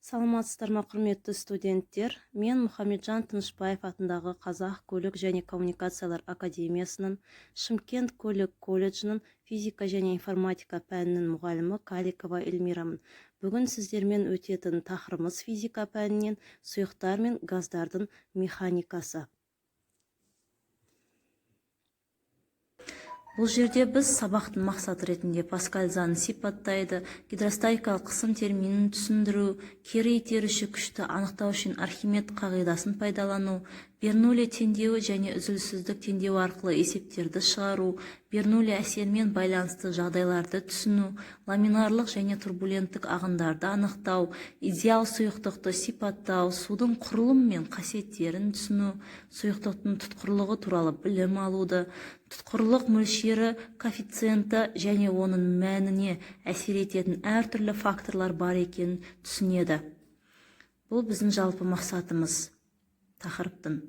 Саламатсыздар ма, құрметті студенттер? Мен Мұхамеджан Тынышбаев атындағы Қазақ көлік және коммуникациялар академиясының Шымкент көлік колледжінің физика және информатика пәнінің мұғалімі Каликова Эльмирамын. Бүгін сіздермен өтетін тақырыбымыз физика пәнінен сұйықтар мен газдардың механикасы. Бұл жерде біз сабақтың мақсаты ретінде Паскаль заңын сипаттайды, гидростатикалық қысым терминін түсіндіру, кері итеруші күшті анықтау үшін Архимед қағидасын пайдалану, Бернулли теңдеуі және үзіліссіздік теңдеуі арқылы есептерді шығару, Бернулли әсерімен байланысты жағдайларды түсіну, ламинарлық және турбуленттік ағындарды анықтау, идеал сұйықтықты сипаттау, судың құрылымы мен қасиеттерін түсіну, сұйықтықтың тұтқырлығы туралы білім алуды, тұтқырлық мөлшері, коэффициенті және оның мәніне әсер ететін әртүрлі факторлар бар екенін түсінеді. Бұл біздің жалпы мақсатымыз тақырыптың.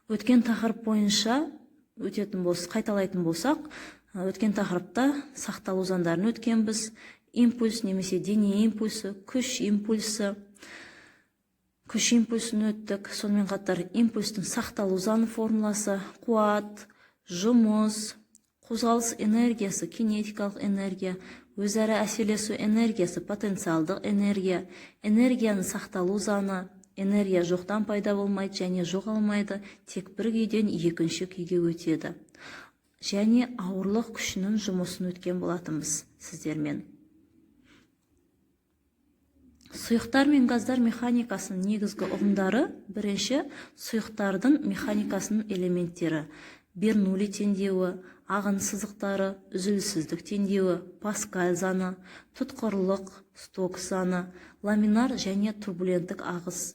Өткен тақырып бойынша қайталайтын болсақ, өткен тақырыпта сақталу заңдарын өткенбіз. Импульс немесе дене импульсы, күш импульсын өттік. Сонымен қатар импульстың сақталу заңы формуласы, қуат, жұмыс, қозғалыс энергиясы, кинетикалық энергия, өзара әсерлесу энергиясы, потенциалдық энергия, энергияның сақталу заңы, энергия жоқтан пайда болмайды және жоғалмайды, тек бір күйден екінші күйге өтеді. Және ауырлық күшінің жұмысын өткен болатынбыз сіздермен. Сұйықтар мен газдар механикасының негізгі ұғымдары: бірінші, сұйықтардың механикасының элементтері: Бернулли теңдеуі, ағын сызықтары, үзіліссіздік теңдеуі, Паскаль заңы, тұтқырлық, Стокс заңы, ламинар және турбуленттік ағыс.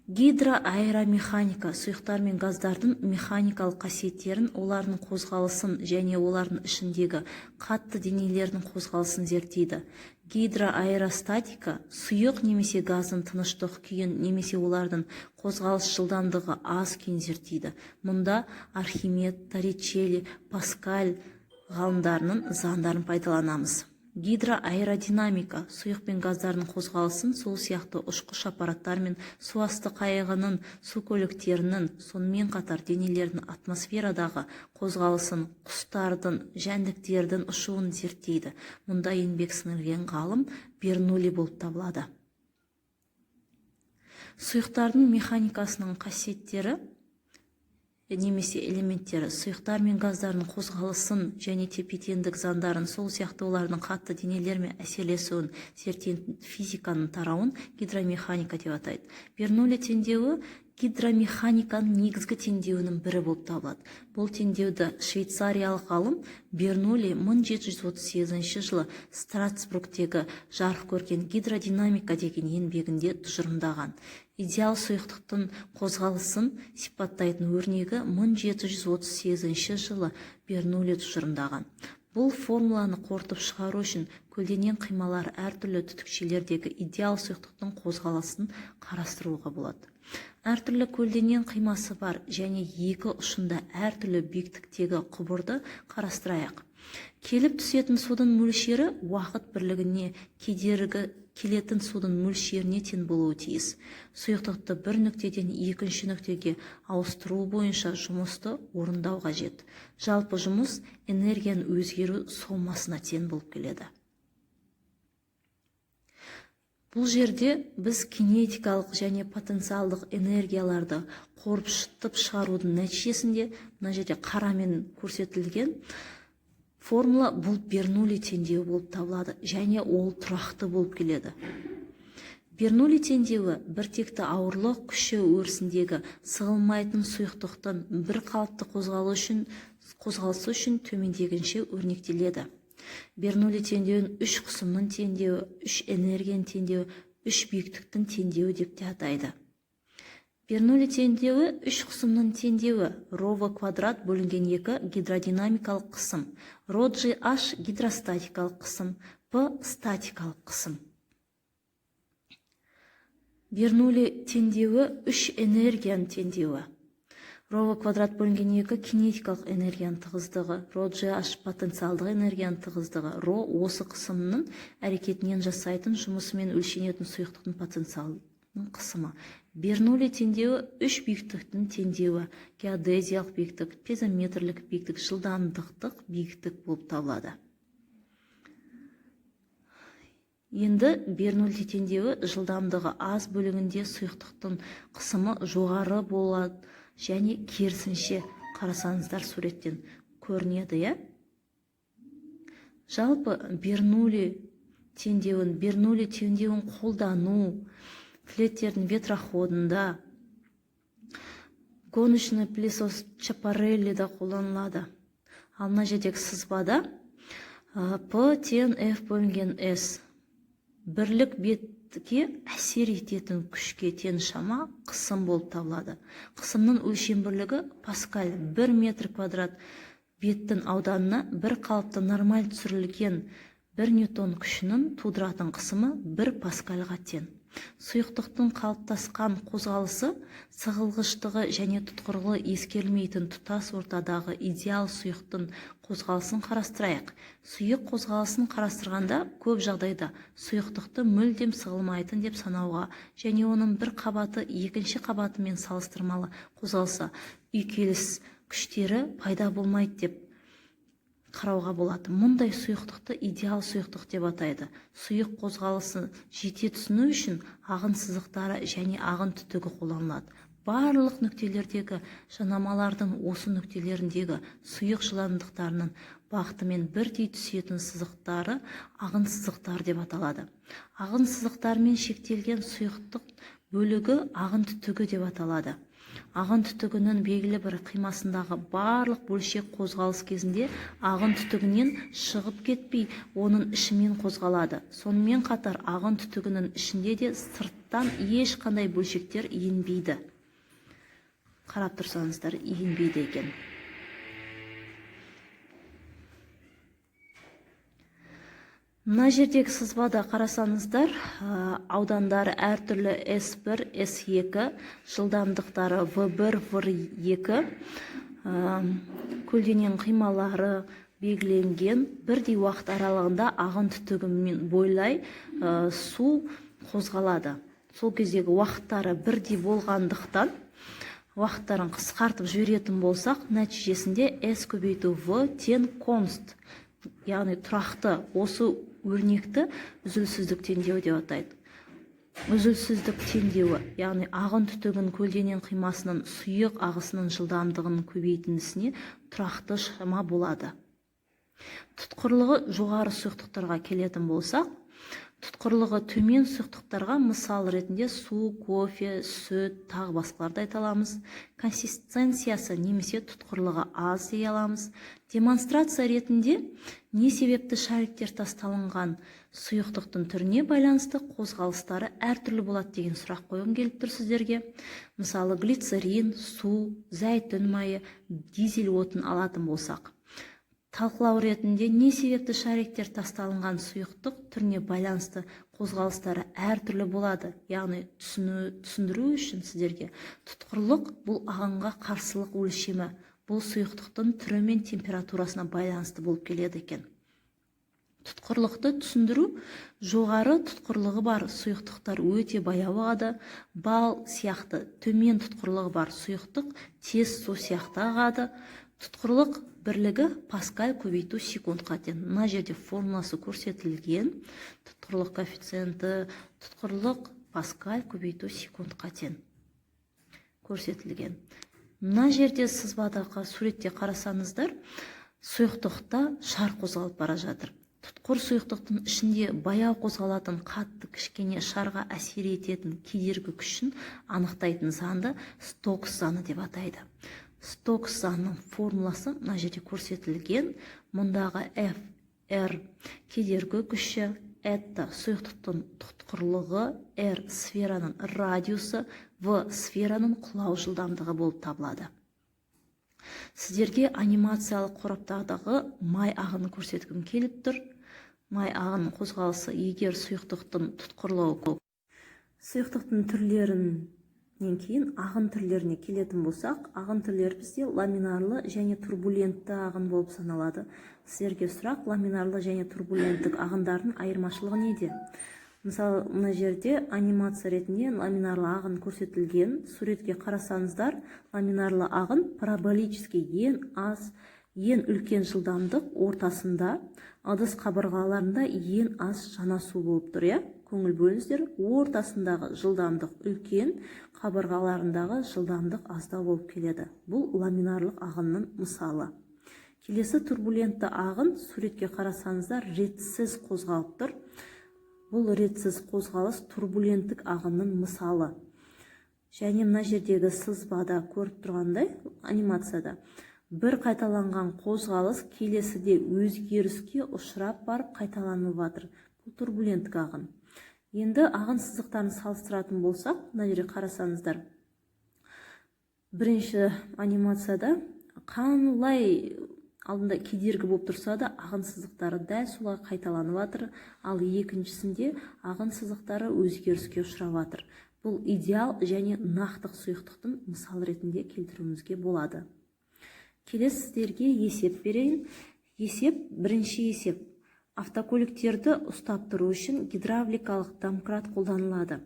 Гидроаэромеханика сұйықтар мен газдардың механикалық қасиеттерін, олардың қозғалысын және олардың ішіндегі қатты денелердің қозғалысын зерттейді. Гидроаэростатика сұйық немесе газдың тыныштық күйін немесе олардың қозғалыс жылдамдығы аз күйін зерттейді. Мұнда Архимед, Торричелли, Паскаль ғалымдарының заңдарын пайдаланамыз. Гидроаэродинамика сұйық пен газдардың қозғалысын, сол сияқты ұшқыш аппараттар мен су асты қайығының, су көліктерінің, сонымен қатар денелердің атмосферадағы қозғалысын, құстардың, жәндіктердің ұшуын зерттейді. Мұнда еңбек сіңірген ғалым Бернулли болып табылады. Сұйықтардың механикасының қасиеттері немесе элементтері: сұйықтар мен газдардың қозғалысын және тепе-теңдік заңдарын, сол сияқты олардың қатты денелермен әсерлесуін зерттейтін физиканың тарауын гидромеханика деп атайды. Бернулли теңдеуі гидромеханиканың негізгі теңдеуінің бірі болып табылады. Бұл теңдеуді швейцариялық ғалым Бернулли 1738 жылы Страсбургтегі жарық көрген гидродинамика деген еңбегінде тұжырымдаған. Идеал сұйықтықтың қозғалысын сипаттайтын өрнегі 1738 жылы Бернулли тұжырымдаған. Бұл формуланы қорытып шығару үшін көлденең қималар әртүрлі түтікшелердегі идеал сұйықтықтың қозғалысын қарастыруға болады. Әртүрлі көлденең қимасы бар және екі ұшында әртүрлі биіктіктегі құбырды қарастырайық. Келіп түсетін судың мөлшері уақыт бірлігіне кедергі келетін судың мөлшеріне тең болуы тиіс. Сұйықтықты бір нүктеден екінші нүктеге ауыстыру бойынша жұмысты орындау қажет. Жалпы жұмыс энергияның өзгеру сомасына тең болып келеді. Бұл жерде біз кинетикалық және потенциалдық энергияларды қорытып шығарудың нәтижесінде, мына жерде қарамен көрсетілген формула бұл Бернулли теңдеуі болып табылады және ол тұрақты болып келеді. Бернулли теңдеуі біртекті ауырлық күші өрісіндегі сығылмайтын сұйықтықтың бір қалыпты қозғалысы үшін төмендегенше өрнектеледі. Бернулли теңдеуін үш қысымның теңдеуі, үш энергияның теңдеуі, үш биіктіктің теңдеуі деп те атайды. Бернулли теңдеуі үш қысымның теңдеуі: ρv квадрат бөлінген 2 гидродинамикалық қысым, ρgh гидростатикалық қысым, P статикалық қысым. Бернулли теңдеуі үш энергияның теңдеуі: Ро квадрат бөлінген 2 кинетикалық энергияның тығыздығы, ро GH потенциалдық энергияның тығыздығы, ро осы қысымның әрекетінен жасайтын жұмысымен өлшенетін сұйықтықтың потенциалының қысымы. Бернулли теңдеуі 3 биіктіктің теңдеуі, геодезиялық биіктік, пезометрлік биіктік, жылдамдықтық биіктік болып табылады. Енді Бернулли теңдеуі жылдамдығы аз бөлігінде сұйықтықтың қысымы жоғары болады және керісінше. Қарасаңыздар суреттен көрінеді, Жалпы Бернулли теңдеуін қолдану флеттердің ветроходында, гоночный пылесос Чапареллида қолданылады. Ал мына жердегі сызбада P тең F бөлінген S бірлік бетке әсер ететін күшке тең шама қысым болып табылады. Қысымның өлшем бірлігі паскаль. 1 метр квадрат беттің ауданына бір қалыпты нормаль түсірілген 1 ньютон күшінің тудыратын қысымы 1 паскальға тең. Сұйықтықтың қалыптасқан қозғалысы, сығылғыштығы және тұтқырлығы ескерілмейтін тұтас ортадағы идеал сұйықтың қозғалысын қарастырайық. Сұйық қозғалысын қарастырғанда көп жағдайда сұйықтықты мүлдем сығылмайтын деп санауға және оның бір қабаты екінші қабатымен салыстырмалы қозғалса үйкеліс күштері пайда болмайды деп қарауға болады. Мұндай сұйықтықты идеал сұйықтық деп атайды. Сұйық қозғалысын жете түсіну үшін ағын сызықтары және ағын түтігі қолданылады. Барлық нүктелердегі жанамалардың осы нүктелеріндегі сұйық жылдамдықтарының бағытымен бірдей түсетін сызықтары ағын сызықтар деп аталады. Ағын сызықтармен шектелген сұйықтық бөлігі ағын түтігі деп аталады. Ағын түтігінің белгілі бір қимасындағы барлық бөлшек қозғалыс кезінде ағын түтігінен шығып кетпей, оның ішімен қозғалады. Сонымен қатар ағын түтігінің ішінде де сырттан ешқандай бөлшектер енбейді. Қарап тұрсаңыздар, енбейді екен. Мына жердегі сызбада қарасаңыздар, аудандары әртүрлі S1, S2, жылдамдықтары V1, V2, көлденең қималары белгіленген. Бірдей уақыт аралығында ағын түтігімен бойлай су қозғалады. Сол кездегі уақыттары бірдей болғандықтан, уақыттарын қысқартып жіберетін болсақ, нәтижесінде S көбейту V тең конст, яғни тұрақты. Осы өрнекті үзілсіздік теңдеуі деп атайды. Үзілсіздік теңдеуі, яғни ағын түтігін көлденең қимасының сұйық ағысының жылдамдығының көбейтіндісіне тұрақты шама болады. Тұтқырлығы жоғары сұйықтықтарға келетін болсақ, тұтқырлығы төмен сұйықтықтарға мысал ретінде су, кофе, сүт, тағы басқаларды айта аламыз. Консистенциясы немесе тұтқырлығы аз дей аламыз. Демонстрация ретінде не себепті шариктер тасталынған сұйықтықтың түріне байланысты қозғалыстары әртүрлі болады деген сұрақ қойғым келіп тұр сіздерге. Мысалы, глицерин, су, зәйтүн майы, дизель отын алатын болсақ, талқылау ретінде не себепті шариктер тасталынған сұйықтық түріне байланысты қозғалыстары әртүрлі болады. Яғни түсіндіру үшін сіздерге тұтқырлық бұл ағынға қарсылық өлшемі, бұл сұйықтықтың түрі мен температурасына байланысты болып келеді екен. Тұтқырлықты түсіндіру, жоғары тұтқырлығы бар сұйықтықтар өте баяу ағады, бал сияқты төмен тұтқырлығы бар сұйықтық тез су сияқты ағады. Тұтқырлық бірлігі паскаль көбейту секундқа тең. Мына жерде формуласы көрсетілген. Тұтқырлық коэффициенті, тұтқырлық паскаль көбейту секундқа тең көрсетілген. Мына жерде сызбадағы суретте қарасаңыздар, сұйықтықта шар қозғалып бара жатыр. Тұтқыр сұйықтықтың ішінде баяу қозғалатын қатты кішкене шарға әсер ететін кедергі күшін анықтайтын заңды Стокс заңы деп атайды. Стокс заңының формуласы мына жерде көрсетілген. Мұндағы F, R кедергі күші, это сұйықтықтың тұтқырлығы, R сфераның радиусы, V сфераның құлау жылдамдығы болып табылады. Сіздерге анимациялық қораптардағы май ағынын көрсеткім келіп тұр. Май ағынның қозғалысы егер сұйықтықтың тұтқырлығы, сұйықтықтың түрлерін кейін ағын түрлеріне келетін болсақ, ағын түрлері бізде ламинарлы және турбулентті ағын болып саналады. Сіздерге сұрақ: ламинарлы және турбуленттік ағындардың айырмашылығы неде? Мысалы, мына жерде анимация ретінде ламинарлы ағын көрсетілген. Суретке қарасаңыздар, ламинарлы ағын параболический ең үлкен жылдамдық ортасында, ыдыс қабырғаларында ең аз жанасу болып тұр, иә? Көңіл бөліңіздер, ортасындағы жылдамдық үлкен, қабырғаларындағы жылдамдық аздау болып келеді. Бұл ламинарлық ағынның мысалы. Келесі турбулентті ағын, суретке қарасаңыздар, ретсіз қозғалып тұр. Бұл ретсіз қозғалыс турбуленттік ағынның мысалы. Және мына жердегі сызбада көріп тұрғандай, анимацияда бір қайталанған қозғалыс келесіде өзгеріске ұшырап барып қайталанып жатыр. Бұл турбуленттік ағын. Енді ағын сызықтарын салыстыратын болсақ, мына жерге қарасаңыздар, бірінші анимацияда қандай алдында кедергі болып тұрса да, ағын сызықтары дәл солай қайталанып жатыр, ал екіншісінде ағын сызықтары өзгеріске ұшырап жатыр. Бұл идеал және нақтық сұйықтықтың мысал ретінде келтіруімізге болады. Келесі сіздерге есеп берейін. Бірінші есеп. Автокөліктерді ұстап тұру үшін гидравликалық домкрат қолданылады.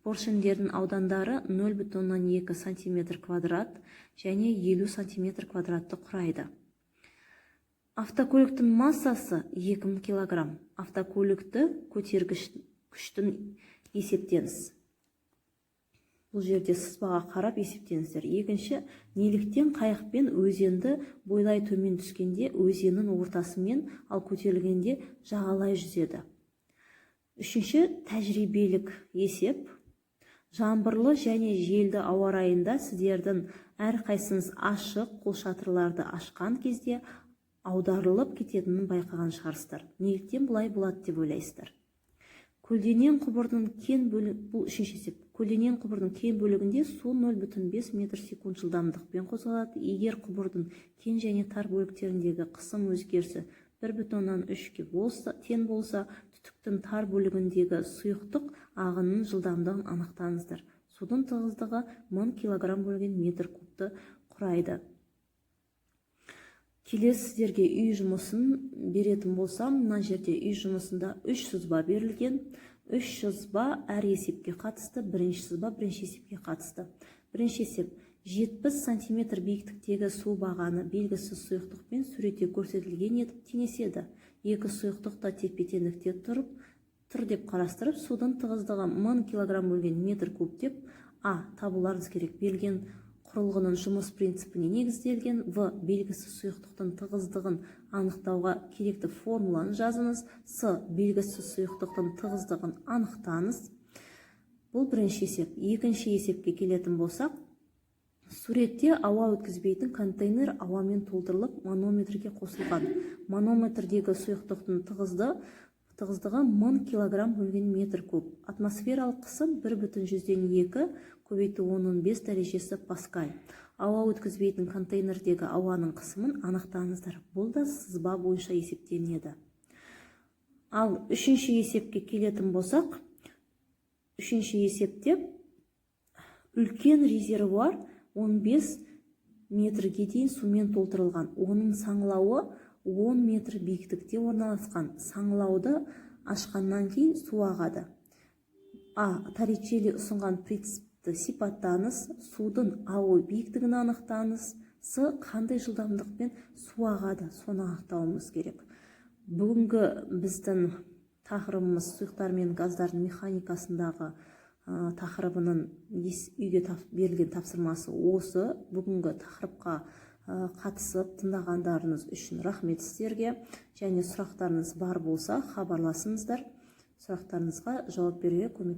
Поршендердің аудандары 0,2 см квадрат және 50 см квадратты құрайды. Автокөліктің массасы 2000 кг. Автокөлікті көтергіш күштің есептеңіз. Бұл жерде сызбаға қарап есептеңіздер. Екінші, неліктен қайықпен өзенді бойлай төмен түскенде өзеннің ортасымен, ал көтерілгенде жағалай жүзеді. Үшінші, тәжірибелік есеп. Жаңбырлы және желді ауа райында сіздердің әрқайсыңыз ашық қолшатырларды ашқан кезде аударылып кететінін байқаған шығарсыздар. Неліктен бұлай болады деп ойлайсыздар? Көлденең құбырдың кен бөлігі, бұл үшінші есеп. Көлденең құбырдың кен бөлігінде су 0,5 метр секунд жылдамдықпен қозғалады. Егер құбырдың кен және тар бөліктеріндегі қысым өзгерісі 1,3-ге тең болса, түтіктің тар бөлігіндегі сұйықтық ағынның жылдамдығын анықтаңыздар. Судың тығыздығы 1000 кг бөлінген метр кубты құрайды. Келесі сіздерге үй жұмысын беретін болсам, мына жерде үй жұмысында 3 сызба берілген. 3 сызба әр есепке қатысты, бірінші сызба бірінші есепке қатысты. Бірінші есеп: 70 см биіктіктегі су бағаны белгісіз сұйықтықпен суретте көрсетілген етіп теңеседі. Екі сұйықтық та тепе-теңдікте тұр деп қарастырып, судың тығыздығы 1000 кг бөлінген метр куб деп табуларыңыз керек. Берілген құрылғының жұмыс принципіне негізделген. В. Белгісіз сұйықтықтың тығыздығын анықтауға керекті формуланы жазыңыз. С. Белгісіз сұйықтықтың тығыздығын анықтаңыз. Бұл бірінші есеп. Екінші есепке келетін болсақ, суретте ауа өткізбейтін контейнер ауамен толтырылып манометрге қосылған. Манометрдегі сұйықтықтың тығыздығы 1000 кг бөлінген метр куб. Атмосфералық қысым 1,2 көбейту 10-5 дәрежесі паскаль. Ауа өткізбейтін контейнердегі ауаның қысымын анықтаңыздар. Бұл да сызба бойынша есептелінеді. Ал үшінші есепке келетін болсақ, үшінші есепте үлкен резервуар 15 метрге дейін сумен толтырылған. Оның саңылауы 10 метр биіктікте орналасқан. Саңылауды ашқаннан кейін су ағады. Торричелли ұсынған принципті сипаттаңыз. Судың ағу биіктігін анықтаңыз. С. Қандай жылдамдықпен су ағады, соны анықтауымыз керек. Бүгінгі біздің тақырыбымыз сұйықтар мен газдардың механикасындағы тақырыбының үйге берілген тапсырмасы осы. Бүгінгі тақырыпқа қатысып тыңдағандарыңыз үшін рахмет сіздерге. Және сұрақтарыңыз бар болса хабарласыңыздар. Сұрақтарыңызға жауап беруге көмектесемін.